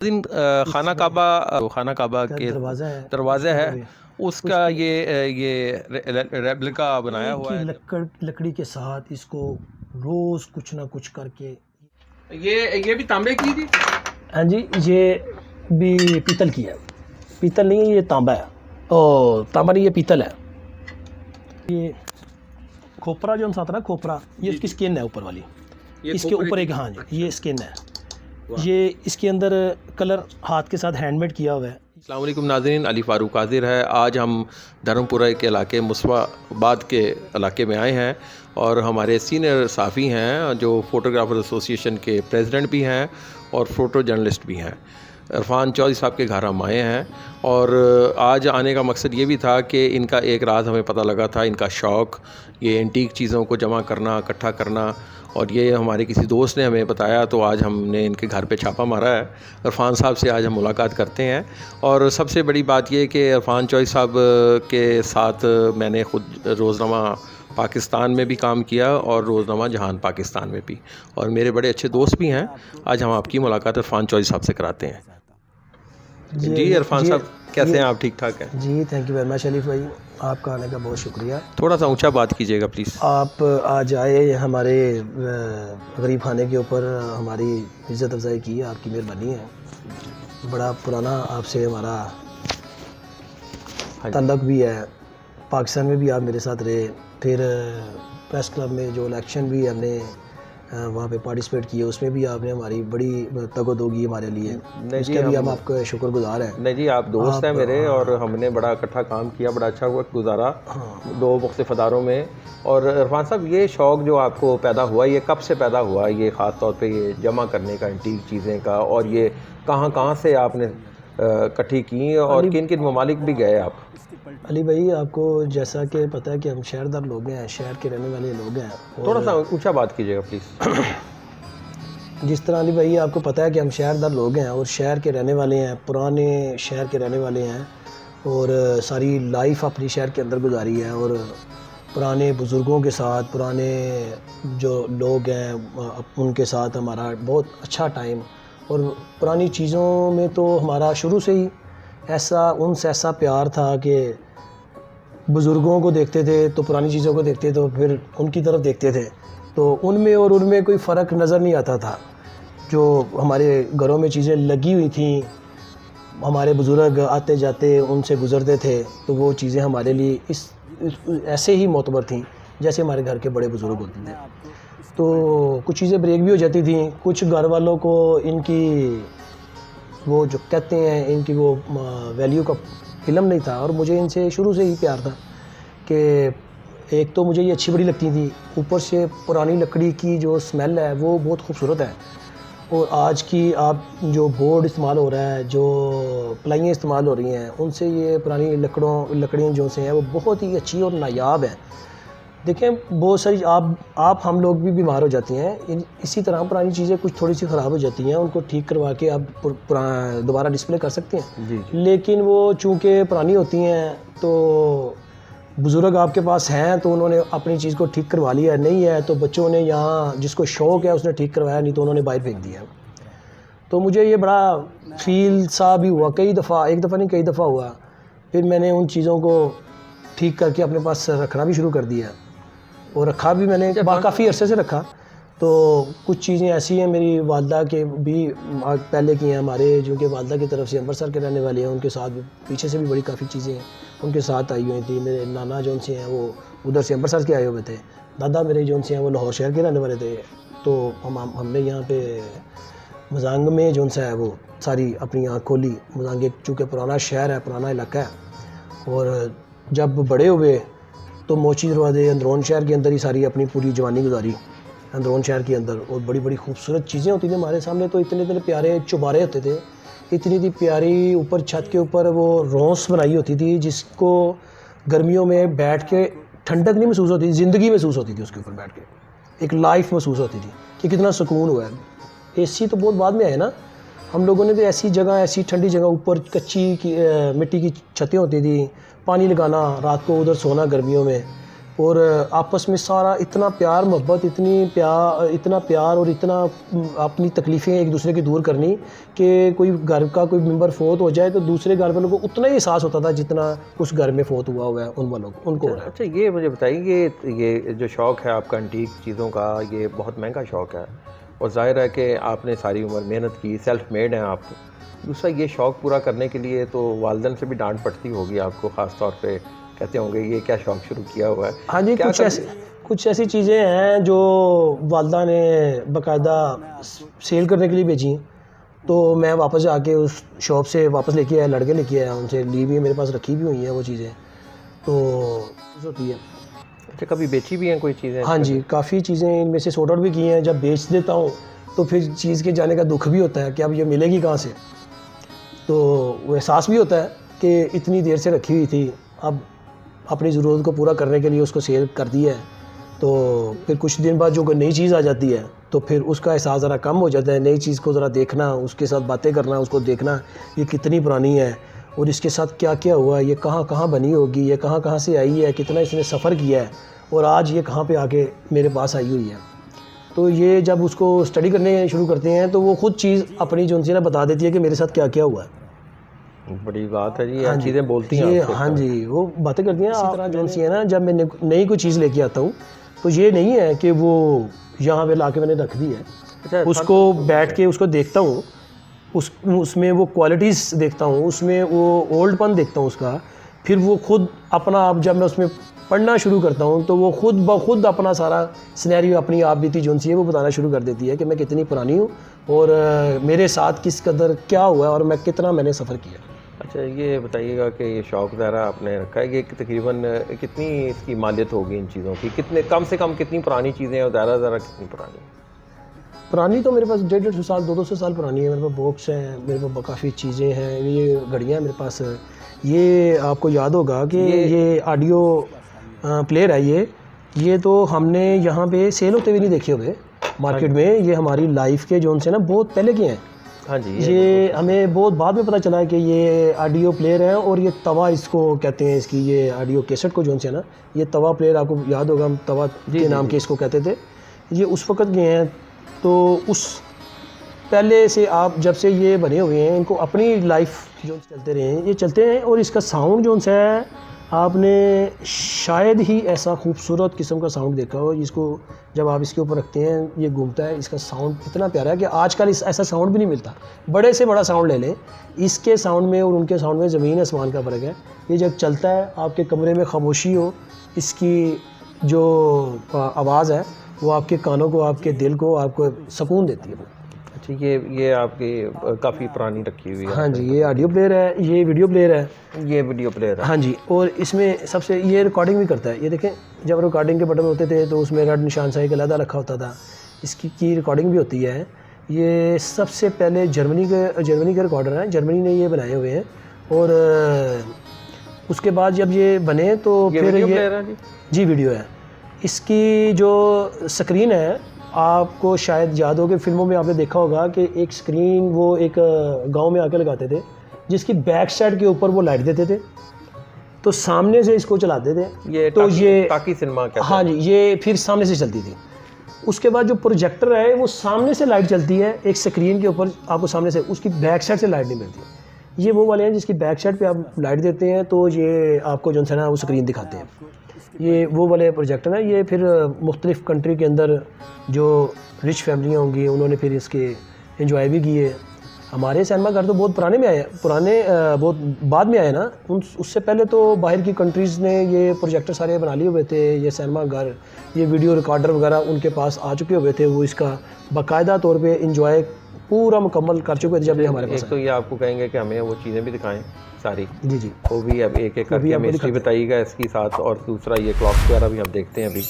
दिन खाना काबा का के दरवाज़ा है, दरवाज़ा है उसका उसकी ये रेप्लिका बनाया एक हुआ ही है। लकड़ी के साथ इसको रोज़ कुछ ना कुछ करके। ये भी तांबे की थी। हाँ जी, ये भी पीतल की है। पीतल नहीं है, ये तांबा है। ओ तांबा नहीं, ये पीतल है। ये खोपरा जो हम साथ ना, खोपरा ये जी इसकी जी, स्किन है ऊपर वाली। ये इसके खोपरे ऊपर की। एक, हाँ जी, अच्छा, ये स्किन है। वाह। ये इसके अंदर कलर हाथ के साथ हैंडमेड किया हुआ है। अस्सलाम वालेकुम नाज़रीन, अली फ़ारूक हाज़िर है। आज हम धर्मपुरा के इलाके मुस्वाबाद के इलाके में आए हैं और हमारे सीनियर साफ़ी हैं जो फ़ोटोग्राफ़र एसोसिएशन के प्रेसिडेंट भी हैं और फ़ोटो जर्नलिस्ट भी हैं। इरफान चौधरी साहब के घर हम आए हैं और आज आने का मकसद ये भी था कि इनका एक राज हमें पता लगा था, इनका शौक़ ये एंटीक चीज़ों को जमा करना, इकट्ठा करना, और ये हमारे किसी दोस्त ने हमें बताया तो आज हमने इनके घर पे छापा मारा है। इरफान साहब से आज हम मुलाकात करते हैं और सबसे बड़ी बात ये कि इरफान चौधरी साहब के साथ मैंने ख़ुद रोज़नामा पाकिस्तान में भी काम किया और रोज़नामा जहान पाकिस्तान में भी, और मेरे बड़े अच्छे दोस्त भी हैं। आज हम आपकी मुलाकात इरफान चौधरी साहब से कराते हैं। जी इरफान जी साहब, कैसे जी हैं आप? ठीक ठाक हैं? जी, थैंक यू वेरी मच शरीफ भाई, आपका आने का बहुत शुक्रिया। थोड़ा सा ऊंचा बात कीजिएगा प्लीज़। आप आज आए हमारे गरीब खाने के ऊपर, हमारी इज़्ज़त अफ़ज़ाई की, आपकी मेहरबानी है। बड़ा पुराना आपसे हमारा हाँ जी। ताल्लुक़ भी है। पाकिस्तान में भी आप मेरे साथ रहे, फिर प्रेस क्लब में जो इलेक्शन भी हमने वहाँ पे पार्टिसिपेट किए, उसमें भी आपने हमारी बड़ी तगोदोगी हमारे लिए, नहीं जी, उसका भी हम आपका शुक्रगुज़ार हैं। नहीं जी, आप दोस्त हैं मेरे और हाँ, हमने बड़ा इकट्ठा काम किया, बड़ा अच्छा वक्त गुजारा हाँ। दो मुख्तलिफ अदारों में। और इरफान साहब, ये शौक़ जो आपको पैदा हुआ, ये कब से पैदा हुआ, ये ख़ास तौर पे ये जमा करने का एंटीक चीज़ें का, और ये कहाँ कहाँ से आपने इकट्ठी की और अली किन किन ममालिक भी गए आप? अली भाई, आपको जैसा कि पता है कि हम शहरदार लोग हैं, शहर के रहने वाले लोग हैं। थोड़ा सा और ऊंचा बात कीजिएगा प्लीज़। जिस तरह अली भाई आपको पता है कि हम शहरदार लोग हैं और शहर के रहने वाले हैं, पुराने शहर के रहने वाले हैं, और सारी लाइफ अपनी शहर के अंदर गुजारी है, और पुराने बुज़ुर्गों के साथ, पुराने जो लोग हैं उनके साथ हमारा बहुत अच्छा टाइम, और पुरानी चीज़ों में तो हमारा शुरू से ही उनसे ऐसा प्यार था कि बुज़ुर्गों को देखते थे तो पुरानी चीज़ों को देखते तो फिर उनकी तरफ देखते थे, तो उनमें और उनमें कोई फ़र्क नज़र नहीं आता था। जो हमारे घरों में चीज़ें लगी हुई थी, हमारे बुज़ुर्ग आते जाते उनसे गुज़रते थे, तो वो चीज़ें हमारे लिए ऐसे ही मोतबर थीं जैसे हमारे घर के बड़े बुज़ुर्ग होते थे। तो कुछ चीज़ें ब्रेक भी हो जाती थी, कुछ घर वालों को इनकी वो जो कहते हैं इनकी वो वैल्यू का इल्म नहीं था, और मुझे इनसे शुरू से ही प्यार था कि एक तो मुझे ये अच्छी बड़ी लगती थी, ऊपर से पुरानी लकड़ी की जो स्मेल है वो बहुत खूबसूरत है। और आज की आप जो बोर्ड इस्तेमाल हो रहा है, जो प्लाइयाँ इस्तेमाल हो रही हैं, उनसे ये पुरानी लकड़ियाँ जो से हैं वो बहुत ही अच्छी और नायाब हैं। देखें, बहुत सारी आप हम लोग भी बीमार हो जाती हैं, इसी तरह पुरानी चीज़ें कुछ थोड़ी सी ख़राब हो जाती हैं, उनको ठीक करवा के आप दोबारा डिस्प्ले कर सकते हैं। जी जी। लेकिन वो चूँकि पुरानी होती हैं, तो बुज़ुर्ग आपके पास हैं तो उन्होंने अपनी चीज़ को ठीक करवा लिया, नहीं है तो बच्चों ने यहाँ जिसको शौक़ है उसने ठीक करवाया, नहीं तो उन्होंने बाहर फेंक दिया। तो मुझे ये बड़ा फ़ील सा भी हुआ, कई दफ़ा, एक दफ़ा नहीं कई दफ़ा हुआ। फिर मैंने उन चीज़ों को ठीक करके अपने पास रखना भी शुरू कर दिया, और रखा भी मैंने काफ़ी अरसे से रखा। तो कुछ चीज़ें ऐसी हैं मेरी वालदा के भी पहले की हैं, हमारे जो कि वालदा की तरफ से अमृतसर के रहने वाले हैं, उनके साथ भी पीछे से भी बड़ी काफ़ी चीज़ें हैं उनके साथ आई हुई थी। मेरे नाना जौन से हैं वो उधर से अमृतसर के आए हुए थे, दादा मेरे जौन से हैं वो लाहौर शहर के रहने वाले थे। तो हमने यहाँ पे मजांग में जौन सा है वो सारी अपनी आँख खोली। मजांग एक चूँकि पुराना शहर है, पुराना इलाका है, और जब बड़े हुए तो मोची दरवाज़े अंदरोन शहर के अंदर ही सारी अपनी पूरी जवानी गुजारी अंदरोन शहर के अंदर, और बड़ी बड़ी खूबसूरत चीज़ें होती थी हमारे सामने। तो इतने इतने प्यारे चुबारे होते थे, इतनी प्यारी ऊपर छत के ऊपर वो रोंस बनाई होती थी जिसको गर्मियों में बैठ के ठंडक नहीं महसूस होती थी, ज़िंदगी महसूस होती थी उसके ऊपर बैठ के, एक लाइफ महसूस होती थी कि कितना सुकून हुआ है। एसी तो बहुत बाद में आए ना, हम लोगों ने तो ऐसी जगह, ऐसी ठंडी जगह, ऊपर कच्ची मिट्टी की छतें होती थी, पानी लगाना, रात को उधर सोना गर्मियों में, और आपस में सारा इतना प्यार मोहब्बत, इतना प्यार और इतना अपनी तकलीफ़ें एक दूसरे की दूर करनी कि कोई घर का कोई मेंबर फोत हो जाए तो दूसरे घर वालों को उतना ही एहसास होता था जितना उस घर में फोत हुआ है उन वालों को, उनको हो रहा है। अच्छा, ये मुझे बताइए ये जो शौक़ है आपका एंटीक चीज़ों का, ये बहुत महंगा शौक़ है और ज़ाहिर है कि आपने सारी उम्र मेहनत की, सेल्फ मेड हैं आप। दूसरा, ये शौक़ पूरा करने के लिए तो वालिदैन से भी डांट पड़ती होगी आपको, ख़ास तौर पे कहते होंगे ये क्या शौक़ शुरू किया हुआ है। हाँ जी, कुछ ऐसी चीज़ें हैं जो वालिदा ने बाकायदा सेल करने के लिए भेजी हैं, तो मैं वापस आके उस शॉप से वापस लेके आया, लड़के लेके आया, उनसे ली भी है, मेरे पास रखी भी हुई हैं वो चीज़ें, तो होती है। अच्छा, कभी बेची भी हैं कोई चीज़ें? हाँ जी, काफ़ी चीज़ें इनमें से सॉर्ट आउट भी की हैं। जब बेच देता हूँ तो फिर चीज़ के जाने का दुख भी होता है कि अब ये मिलेगी कहाँ से, तो वो एहसास भी होता है कि इतनी देर से रखी हुई थी, अब अपनी ज़रूरत को पूरा करने के लिए उसको सेल कर दिया है, तो फिर कुछ दिन बाद जो कोई नई चीज़ आ जाती है तो फिर उसका एहसास ज़रा कम हो जाता है। नई चीज़ को ज़रा देखना, उसके साथ बातें करना, उसको देखना ये कितनी पुरानी है और इसके साथ क्या क्या हुआ है, ये कहाँ कहाँ बनी होगी, ये कहाँ कहाँ से आई है, कितना इसने सफ़र किया है और आज ये कहाँ पे आके मेरे पास आई हुई है। तो ये जब उसको स्टडी करने शुरू करते हैं तो वो खुद चीज़ अपनी जो उनसे ना बता देती है कि मेरे साथ क्या क्या हुआ है। बड़ी बात है जी, हाँ ये चीज़ें बोलती हैं ये आपसे। हाँ जी, वो बातें करती हैं। इसी तरह जो सी है ना, जब मैं नई कोई चीज़ लेके आता हूँ तो ये नहीं है कि वो यहाँ पे ला के मैंने रख दी है। अच्छा, उसको बैठ के उसको देखता हूँ, उसमें वो क्वालिटीज़ देखता हूँ, उसमें वो ओल्डपन देखता हूँ उसका, फिर वो खुद अपना आप जब मैं उसमें पढ़ना शुरू करता हूँ तो वो खुद ब खुद अपना सारा सिनेरियो, अपनी आप बीती जो सी है वो बताना शुरू कर देती है कि मैं कितनी पुरानी हूँ और मेरे साथ किस कदर क्या हुआ है और मैं कितना मैंने सफ़र किया। अच्छा, ये बताइएगा कि ये शौक़ ज़रा आपने रखा है, ये तकरीबन कितनी इसकी मालियत होगी इन चीज़ों की? कितने कम से कम कितनी पुरानी चीज़ें और ज़्यादा कितनी पुरानी तो मेरे पास 150 साल 200 साल पुरानी है। मेरे पास बॉक्स हैं, मेरे पास काफ़ी चीज़ें हैं, ये घड़ियाँ हैं मेरे पास। ये आपको याद होगा कि ये ऑडियो प्लेयर है, ये तो हमने यहाँ पे सेल होते हुए नहीं देखे हुए मार्केट में। ये हमारी लाइफ के जोन से ना बहुत पहले के हैं। हाँ जी, ये हमें बहुत बाद में पता चला कि ये ऑडियो प्लेयर है और ये तवा इसको कहते हैं, इसकी ये ऑडियो कैसेट को जोन से ना, ये तवा प्लेयर आपको याद होगा, हम तवा के नाम के इसको कहते थे। ये उस वक़्त गए हैं, तो उस पहले से आप जब से ये बने हुए हैं, इनको अपनी लाइफ जो चलते रहे हैं, ये चलते हैं। और इसका साउंड जो है, आपने शायद ही ऐसा खूबसूरत किस्म का साउंड देखा हो जिसको जब आप इसके ऊपर रखते हैं ये घूमता है। इसका साउंड इतना प्यारा है कि आजकल ऐसा साउंड भी नहीं मिलता। बड़े से बड़ा साउंड ले लें, इसके साउंड में और उनके साउंड में ज़मीन आसमान का फ़र्क है। ये जब चलता है, आपके कमरे में खामोशी हो, इसकी जो आवाज़ है वो आपके कानों को, आपके दिल को, आपको सुकून देती है। अच्छा, ये आपकी काफ़ी पुरानी रखी हुई है? हाँ जी, ये ऑडियो प्लेयर है, ये वीडियो प्लेयर है। ये वीडियो प्लेयर है? हाँ जी, और इसमें सबसे ये रिकॉर्डिंग भी करता है। ये देखें, जब रिकॉर्डिंग के बटन होते थे तो उसमें रेड निशान सा एक अलग रखा होता था, इसकी रिकॉर्डिंग भी होती है। ये सबसे पहले जर्मनी के रिकॉर्डर हैं, जर्मनी ने ये बनाए हुए हैं। और उसके बाद जब ये बने तो फिर ये जी वीडियो है। इसकी जो स्क्रीन है, आपको शायद याद हो कि फिल्मों में आपने देखा होगा कि एक स्क्रीन वो एक गांव में आके लगाते थे, जिसकी बैक साइड के ऊपर वो लाइट देते थे, तो सामने से इसको चलाते थे। ये तो ये ताकि सिनेमा कहते हैं। हाँ जी, ये फिर सामने से चलती थी। उसके बाद जो प्रोजेक्टर है वो सामने से लाइट चलती है एक स्क्रीन के ऊपर, आपको सामने से, उसकी बैक साइड से लाइट नहीं मिलती। ये वो वाले हैं जिसकी बैक साइड पे आप लाइट देते हैं तो ये आपको जो है ना वो स्क्रीन दिखाते हैं। ये वो वाले प्रोजेक्टर हैं। ये फिर मुख्तलिफ़ कंट्री के अंदर जो रिच फैमिलियाँ होंगी उन्होंने फिर इसके एंजॉय भी किए। हमारे सिनेमा घर तो बहुत बहुत बाद में आए ना, उससे पहले तो बाहर की कंट्रीज़ ने ये प्रोजेक्टर सारे बना लिए हुए थे। ये सिनेमा घर, ये वीडियो रिकॉर्डर वगैरह उनके पास आ चुके हुए थे, वो इसका बाकायदा तौर पे एंजॉय पूरा मुकम्मल कर चुके थे जब ये हमारे पास। तो ये आपको कहेंगे कि हमें वो चीज़ें भी दिखाएं सारी। जी जी, वो भी अब एक करके हमें हिस्ट्री बताइएगा इसकी साथ, और दूसरा ये क्लॉक वगैरह भी हम देखते हैं अभी।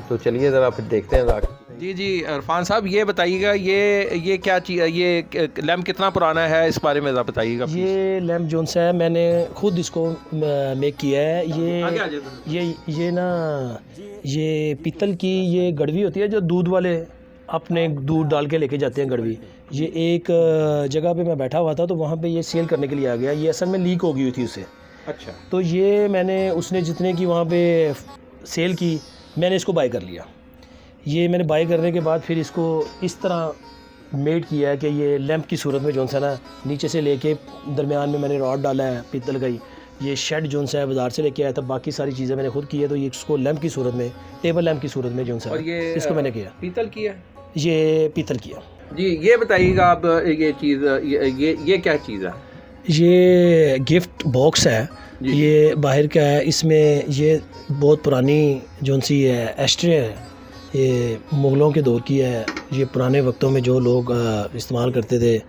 तो चलिए ज़रा फिर देखते हैं। जी जी, इरफान साहब ये बताइएगा, ये क्या चीज़, ये लैम्प कितना पुराना है, इस बारे में ज़रा बताइएगा। ये लैम्प जोन सा है, मैंने खुद इसको मेक किया है। ये ना, ये पीतल की ये गड़वी होती है जो दूध वाले अपने दूध डाल के लेके जाते हैं गड़वी। ये एक जगह पे मैं बैठा हुआ था तो वहाँ पे ये सेल करने के लिए आ गया। ये असल में लीक हो गई हुई थी उससे। अच्छा। तो ये मैंने, उसने जितने की वहाँ पे सेल की, मैंने इसको बाय कर लिया। ये मैंने बाय करने के बाद फिर इसको इस तरह मेड किया है कि ये लैंप की सूरत में जोन सा ना नीचे से लेके दरमियान में मैंने रॉड डाला है पीतल का ही। ये शेड जोन सा है बाज़ार से लेके आया था, बाकी सारी चीज़ें मैंने खुद की है। तो ये इसको लैंप की सूरत में, टेबल लैंप की सूरत में जोन सा और ये इसको मैंने किया, पीतल की है ये पीतल किया। जी। ये बताइएगा आप, ये चीज़ ये क्या चीज़ है? ये गिफ्ट बॉक्स है, ये बाहर का है। इसमें ये बहुत पुरानी जोन सी है एस्ट्रे है, ये मुग़लों के दौर की है। ये पुराने वक्तों में जो लोग इस्तेमाल करते थे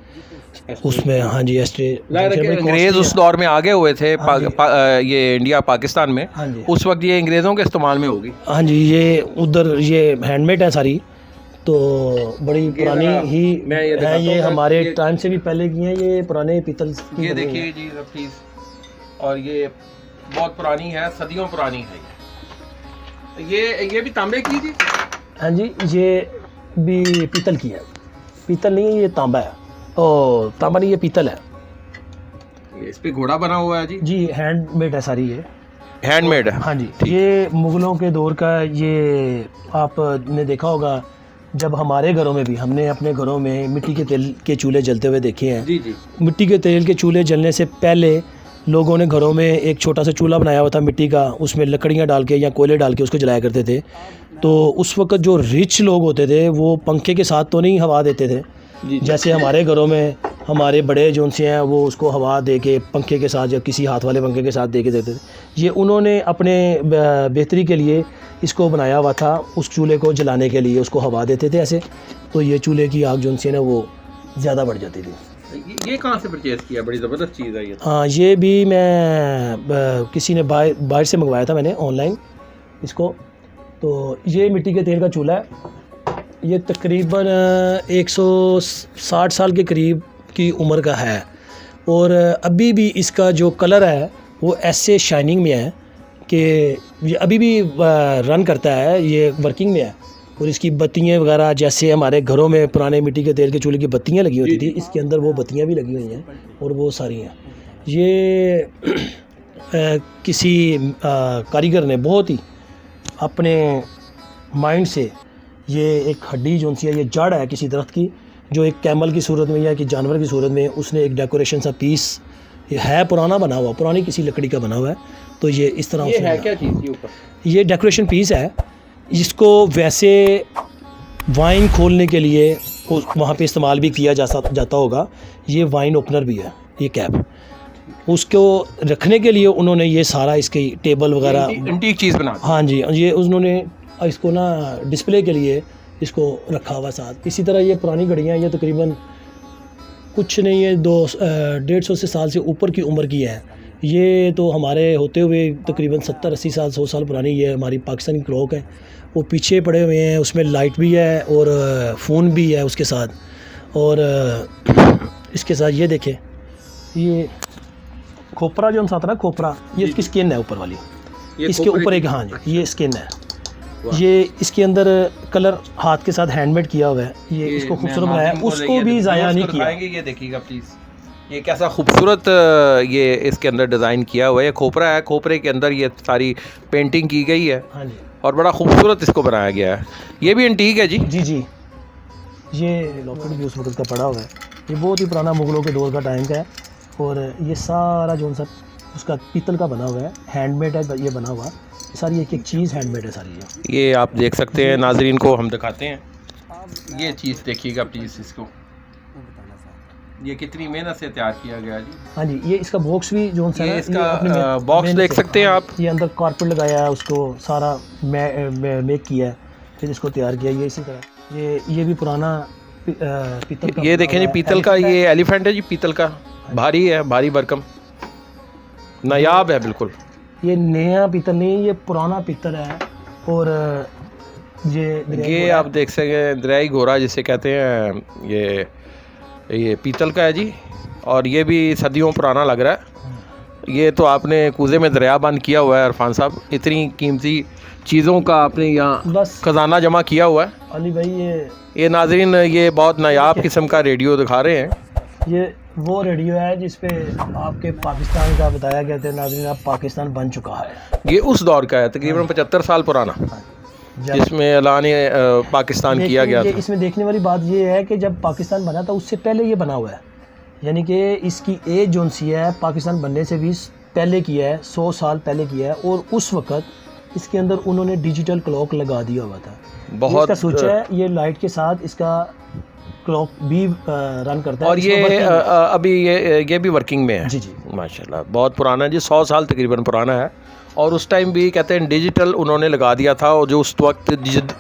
उसमें, हाँ जी, एस्ट्रे। अंग्रेज़ उस दौर में आगे हुए थे ये इंडिया पाकिस्तान में, हाँ जी, उस वक्त ये अंग्रेज़ों के इस्तेमाल में होगी। हाँ जी, ये उधर ये हैंडमेड है सारी, तो बड़ी पुरानी ही है। ये हमारे टाइम से भी पहले की हैं, ये पुराने पीतल की। ये देखिए जी प्लीज़, और ये बहुत पुरानी है, सदियों पुरानी है। ये भी तांबे की जी? हाँ जी, ये भी पीतल की है। पीतल नहीं है, ये तांबा है। ओ, तांबा नहीं, ये पीतल है। इस पे घोड़ा बना हुआ है जी? जी, हैंडमेड है सारी, ये हैंडमेड है। हाँ जी, ये मुग़लों के दौर का। ये आपने देखा होगा, जब हमारे घरों में भी, हमने अपने घरों में मिट्टी के तेल के चूल्हे जलते हुए देखे हैं। जी जी। मिट्टी के तेल के चूल्हे जलने से पहले लोगों ने घरों में एक छोटा सा चूल्हा बनाया हुआ था मिट्टी का, उसमें लकड़ियाँ डाल के या कोयले डाल के उसको जलाया करते थे। तो उस वक्त जो रिच लोग होते थे वो पंखे के साथ तो नहीं हवा देते थे जी। जैसे हमारे घरों में हमारे बड़े जोन से हैं वो उसको हवा दे के पंखे के साथ या किसी हाथ वाले पंखे के साथ दे के देते थे। ये उन्होंने अपने बेहतरी के लिए इसको बनाया हुआ था, उस चूल्हे को जलाने के लिए उसको हवा देते थे ऐसे, तो ये चूल्हे की आग जोन से ना वो ज़्यादा बढ़ जाती थी। ये कहाँ से परचेज़ किया? बड़ी ज़बरदस्त चीज़ है ये। हाँ, ये भी मैं किसी ने बाहर से मंगवाया था मैंने ऑनलाइन इसको। तो ये मिट्टी के तेल का चूल्हा है, ये तकरीबन 160 साल के करीब की उम्र का है, और अभी भी इसका जो कलर है वो ऐसे शाइनिंग में है कि ये अभी भी रन करता है, ये वर्किंग में है। और इसकी बत्तियाँ वगैरह जैसे हमारे घरों में पुराने मिट्टी के तेल के चूल्हे की बत्तियाँ लगी होती थी, इसके अंदर वो बत्तियाँ भी लगी हुई हैं और वो सारी हैं। ये किसी कारीगर ने बहुत ही अपने माइंड से, ये एक हड्डी जो सी है, ये जड़ है किसी दरख्त की, जो एक कैमल की सूरत में या कि जानवर की सूरत में उसने एक डेकोरेशन सा पीस, ये है पुराना बना हुआ, पुरानी किसी लकड़ी का बना हुआ है। तो ये इस तरह ये है क्या चीज़ के ऊपर? ये डेकोरेशन पीस है, जिसको वैसे वाइन खोलने के लिए वहाँ पे इस्तेमाल भी किया जाता होगा। ये वाइन ओपनर भी है, ये कैप, उसको रखने के लिए उन्होंने ये सारा इसकी टेबल वगैरह एंटीक चीज़ बना। हाँ जी, ये उन्होंने इसको ना डिस्प्ले के लिए इसको रखा हुआ साथ। इसी तरह ये पुरानी घड़ियाँ, ये तकरीबन कुछ नहीं है 150 साल से ऊपर की उम्र की है। ये तो हमारे होते हुए तकरीबन 70-80 साल 100 साल पुरानी ये हमारी पाकिस्तानी क्लॉक है। वो पीछे पड़े हुए हैं, उसमें लाइट भी है और फ़ोन भी है उसके साथ। और इसके साथ ये देखें, ये खोपरा जो हम साथ ना, खोपरा, ये इसकी स्किन है ऊपर वाली, इसके ऊपर एक, हाँ जी, ये स्किन है। ये इसके अंदर कलर हाथ के साथ हैंडमेड किया हुआ है, ये इसको खूबसूरत बनाया, उसको भी ज़ाया नहीं किया। ये देखिएगा प्लीज़, ये कैसा खूबसूरत ये इसके अंदर डिज़ाइन किया हुआ है। ये खोपरा है, खोपरे के अंदर ये सारी पेंटिंग की गई है। हाँ जी, और बड़ा खूबसूरत इसको बनाया गया है। ये भी एंटीक है जी? जी जी, ये लॉकेट भी उस वक्त का पड़ा हुआ है। ये बहुत ही पुराना मुग़लों के दौर का टाइम का है, और ये सारा जो सा उसका पीतल का बना हुआ है, हैंडमेड है ये बना हुआ, सारी एक एक चीज़ हैंडमेड है सारी। ये आप देख सकते हैं, नाजरीन को हम दिखाते हैं, ये चीज़ देखिएगा प्लीज़ इसको, ये कितनी मेहनत से तैयार किया गया जी। हाँ जी, ये इसका बॉक्स भी जो सा ये इसका बॉक्स देख सकते हैं आप, ये अंदर कारपेट लगाया है, उसको सारा मेक किया है, फिर इसको तैयार किया। ये इसी तरह ये भी पुराना पीतल का, ये देखें जी, पीतल का ये एलिफेंट है जी, पीतल का, भारी है, भारी भरकम, नायाब है बिल्कुल। ये नया पीतल नहीं, ये पुराना पीतल है। और ये आप देख सकते हैं, दरियाई घोड़ा जिसे कहते हैं, ये पीतल का है जी, और ये भी सदियों पुराना लग रहा है। ये तो आपने कूजे में दरिया बंद किया हुआ है इरफान साहब, इतनी कीमती चीज़ों का आपने यहाँ बस खजाना जमा किया हुआ है। अली भाई, ये नाजरीन, ये बहुत नायाब किस्म का रेडियो दिखा रहे हैं। ये वो रेडियो है जिस पे आपके पाकिस्तान का बताया गया था, नाज़रीन अब पाकिस्तान बन चुका है। ये उस दौर का है, तकरीबन 75 साल पुराना, जिसमें ऐलान पाकिस्तान किया गया था। इसमें देखने वाली बात ये है कि जब पाकिस्तान बना था उससे पहले ये बना हुआ है, यानी कि इसकी एज जोन सी है पाकिस्तान बनने से भी पहले की है, 100 साल पहले किया है। और उस वक्त इसके अंदर उन्होंने डिजिटल क्लॉक लगा दिया हुआ था। बहुत इसका स्विच है, ये लाइट के साथ इसका क्लॉक भी रन करता है। और ये अभी ये भी वर्किंग में है। जी जी, माशाल्लाह, बहुत पुराना है जी, 100 साल तकरीबन पुराना है। और उस टाइम भी कहते हैं डिजिटल उन्होंने लगा दिया था, और जो उस वक्त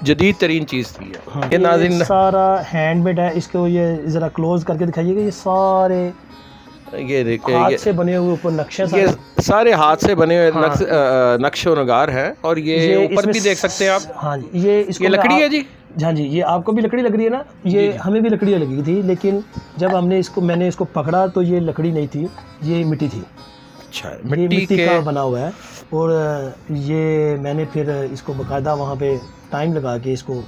जदीद तरीन चीज़ थी। हाँ, ये नाज़रीन सारा हैंडमेड है। इसको ये ज़रा क्लोज करके दिखाइएगा। ये सारे ये देखिए, हाथ से बने हुए ऊपर नक्शे, ये सारे हाथ से बने हुए हाँ। नक्शे और नगार हैं। और ये ऊपर भी देख सकते हैं आप। हाँ जी, ये लकड़ी है जी। हाँ जी, ये आपको भी लकड़ी लग रही है ना? ये हमें भी लकड़ी लगी थी, लेकिन जब मैंने इसको पकड़ा तो ये लकड़ी नहीं थी, ये मिट्टी थी। अच्छा, ये मिट्टी का बना हुआ है। और ये मैंने फिर इसको बाकायदा वहाँ पे टाइम लगा के इसको